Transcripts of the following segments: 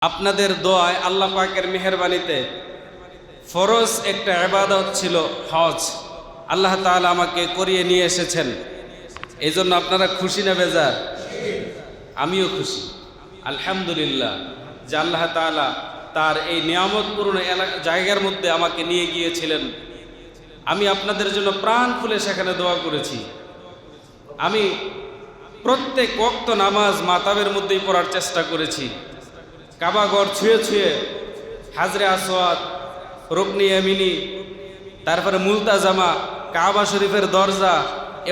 আপনাদের দোয়ায় আল্লাহ পাকের মেহেরবানিতে ফরজ একটা ইবাদত ছিল হজ। আল্লাহ তাআলা আমাকে করিয়ে নিয়ে এসেছেন। এই জন্য আপনারা খুশি না বেজার? আমিও খুশি আলহামদুলিল্লাহ যে আল্লাহ তাআলা তার এই নিয়ামতপূর্ণ জায়গার মধ্যে আমাকে নিয়ে গিয়েছিলেন। আমি আপনাদের জন্য প্রাণ খুলে সেখানে দোয়া করেছি। আমি প্রত্যেক ওয়াক্ত নামাজ মাতাবের মধ্যেই পড়ার চেষ্টা করেছি। কাবা ঘর ছুঁয়ে ছুঁয়ে, হাজরে আসওয়াদ, রুকনি ইয়ামিনি, তারপরে মুলতাজামা, কাবা শরীফের দরজা,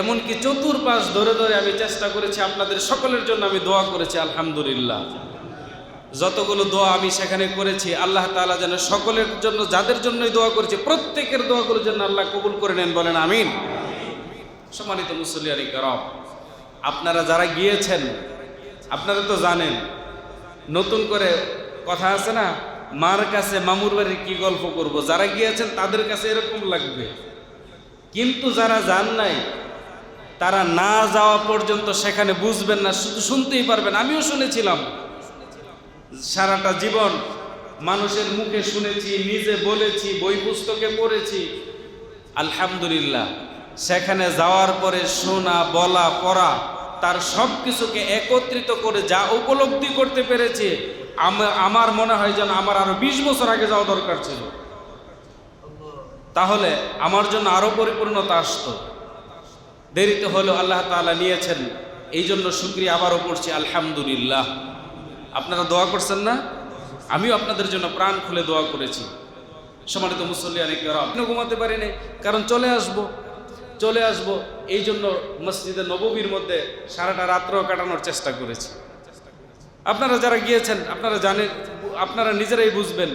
এমনকি চতুর্পাশ ধরে ধরে আমি চেষ্টা করেছি। আপনাদের সকলের জন্য আমি দোয়া করেছি আলহামদুলিল্লাহ। যতগুলো দোয়া আমি সেখানে করেছি, আল্লাহ তাআলা যেন সকলের জন্য, যাদের জন্যই দোয়া করেছি, প্রত্যেকের দোয়াগুলোর জন্য আল্লাহ কবুল করে নেন, বলেন আমিন। সম্মানিত মুসল্লিয়ানি কিরাম, আপনারা যারা গিয়েছেন আপনারা তো জানেন, নতুন করে কথা আছে না, মার কাছে মামুর বাড়ির কি গল্প করব। যারা গিয়েছেন তাদের কাছে এরকম লাগবে, কিন্তু যারা যান নাই তারা না যাওয়া পর্যন্ত সেখানে বুঝবেন না, শুধু শুনতেই পারবেন। আমিও শুনেছিলাম, সারাটা জীবন মানুষের মুখে শুনেছি, নিজে বলেছি, বই পুস্তকে পড়েছি। আলহামদুলিল্লাহ, সেখানে যাওয়ার পরে শোনা, বলা, পড়া, তার সব কিছুকে একত্রিত করে যা উপলব্ধি করতে পেরেছি, আমার মনে হয় যেন আমার আরো 20 বছর আগে যাওয়া দরকার ছিল। তাহলে আমার জন্য আরো পরিপূর্ণতা আসতো। দেরিতে হলেও আল্লাহ তাআলা নিয়েছেন, এই জন্য শুকরিয়া আবারও করছি আলহামদুলিল্লাহ। আপনারা দোয়া করছেন না? আমিও আপনাদের জন্য প্রাণ খুলে দোয়া করেছি। সম্মানিত মুসল্লিয়ানি কিরাম, আপনি ঘুমাতে পারিনি, কারণ চলে আসবো এই জন্য মসজিদে নববীর মধ্যে সারাটা রাত্র কাটানোর চেষ্টা করেছি। আপনারা যারা গিয়েছেন আপনারা জানেন, আপনারা নিজেরাই বুঝবেন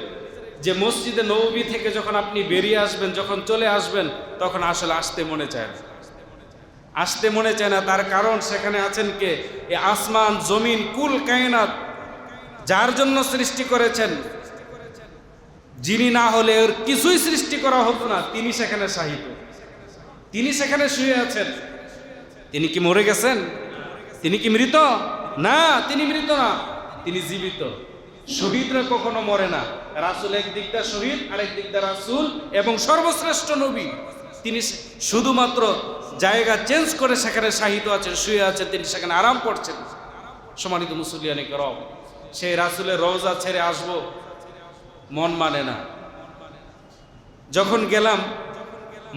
যে মসজিদে নববী থেকে যখন আপনি বেরিয়ে আসবেন, যখন চলে আসবেন, তখন আসলে আসতে মনে চায় না। তার কারণ সেখানে আছেন কে? এই আসমান জমিন কুল কায়নাত যার জন্য সৃষ্টি করেছেন, যিনি না হলে ওর কিছুই সৃষ্টি করা হতো না, তিনি সেখানে শায়িত, তিনি সেখানে শুয়ে আছেন। তিনি কি মরে গেছেন? তিনি কি মৃত? না, তিনি মৃত না, তিনি জীবিত। শহীদরা কখনো মরে না। রাসূল একদিক দিয়ে শহীদ, আরেক দিক দিয়ে রাসূল এবং সর্বশ্রেষ্ঠ নবী। তিনি শুধুমাত্র জায়গা চেঞ্জ করে সেখানে শায়িত আছেন, শুয়ে আছেন, তিনি সেখানে আরাম করছেন। সম্মানিত মুসল্লিয়ানি কিরাম, সেই রাসূলের রওজা ছেড়ে আসবো মন মানে না। যখন গেলাম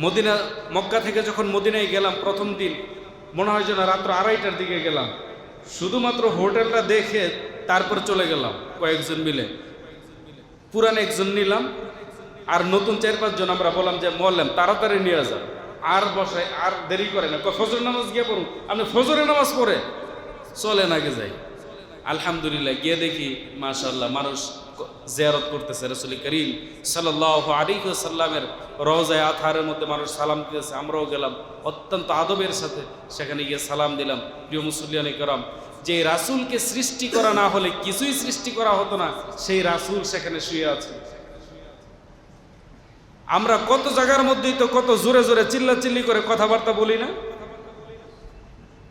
মদিনা, মক্কা থেকে যখন মদিনায় গেলাম প্রথম দিন, মনে হয় যেন রাত্র 2:30টার দিকে গেলাম। শুধুমাত্র হোটেলটা দেখে তারপর চলে গেলাম কয়েকজন মিলে। পুরান একজন নিলাম, আর নতুন 4-5 জন আমরা বললাম যে বললাম তাড়াতাড়ি নিয়ে যান, আর বসাই, আর দেরি করে না, ফজর নামাজ গিয়ে পড়ুন। আপনি ফজরের নামাজ পড়ে চলেন, আগে যাই। আলহামদুলিল্লাহ, গিয়ে দেখি মাশাআল্লাহ মানুষ জিয়ারত করতেছে রাসূল করিম সাল্লাল্লাহু আলাইহি ওয়াসাল্লামের রওজায়ে আতহারের মধ্যে মানুষ সালাম দিতেছে। আমরাও গেলাম অত্যন্ত আদবের সাথে, সেখানে গিয়ে সালাম দিলাম। প্রিয় মুসল্লিয়ানি কিরাম, যে রাসূলকে সৃষ্টি করা না হলে কিছুই সৃষ্টি করা হতো না, সেই রাসূল সেখানে শুয়ে আছে। আমরা কত জায়গার মধ্যেই তো কত জোরে জোরে চিল্লাচিল্লি করে কথাবার্তা বলি না?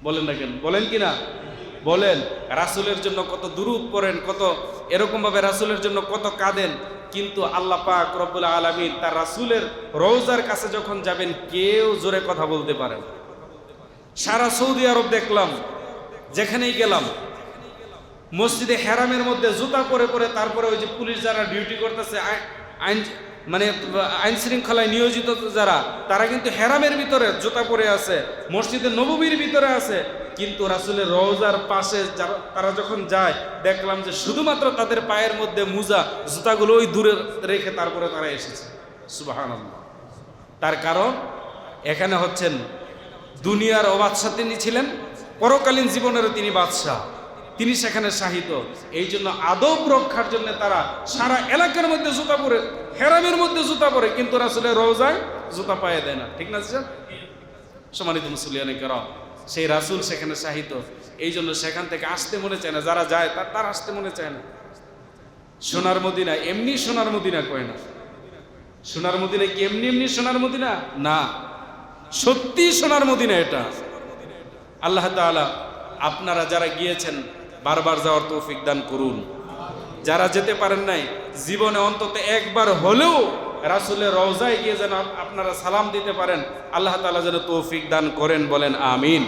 বলেন না কেন? বলেন কি না? বলেন। রাসূলের জন্য কত দুরূদ পড়েন, কত এরকম ভাবে রাসূলের জন্য কত কাঁদেন, কিন্তু আল্লাহ পাক রব্বুল আলামিন তার রাসূলের রওজার কাছে যখন যাবেন, কেউ জোরে কথা বলতে পারেন। সারা সৌদি আরব দেখলাম, যেখানেই গেলাম, মসজিদে হেরামের মধ্যে জুতা পরে পরে, তারপরে ওই যে পুলিশ যারা ডিউটি করতেছে, আইন শৃঙ্খলায় নিয়োজিত যারা, তারা কিন্তু হেরামের ভিতরে জুতা পরে আছে, মসজিদে নববীর ভিতরে আছে। কিন্তু রাসূলের রওজার পাশে তারা যখন যায়, দেখলাম যে শুধুমাত্র তাদের পায়ের মধ্যে মুজা, জুতাগুলো ওই দূরে রেখে তারপরে তারা এসেছে। সুবহানাল্লাহ। তার কারণ এখানে হচ্ছেন দুনিয়ার বাদশা তিনি ছিলেন, পরকালীন জীবনেরও তিনি বাদশা, তিনি সেখানে শায়িত। এই জন্য আদব রক্ষার জন্য তারা সারা এলাকার মধ্যে জুতা পরে, হেরামের মধ্যে জুতা পরে, কিন্তু রাসূলের রওজায় জুতা পায়ে দেয় না। ঠিক না স্যার? সম্মানিত মুসল্লিয়ানি কিরাম, সেই রাসূল সেখানে শায়িত, এই জন্য সেখান থেকে আসতে মনে চায় না। যারা যায় তার আসতে মনে চায় না। সোনার মদিনা এমনি সোনার মদিনা কয় না। সোনার মদিনা কি এমনি এমনি সোনার মদিনা না, সত্যি সোনার মদিনা এটা। আল্লাহ তাআলা আপনারা যারা গিয়েছেন বারবার যাওয়ার তৌফিক দান করুন। যারা যেতে পারেন নাই জীবনে অন্তত একবার হলেও রাসূলের রওজায় গিয়ে যেন আপনারা সালাম দিতে পারেন, আল্লাহ তাআলা যেন তৌফিক দান করেন, বলেন আমিন।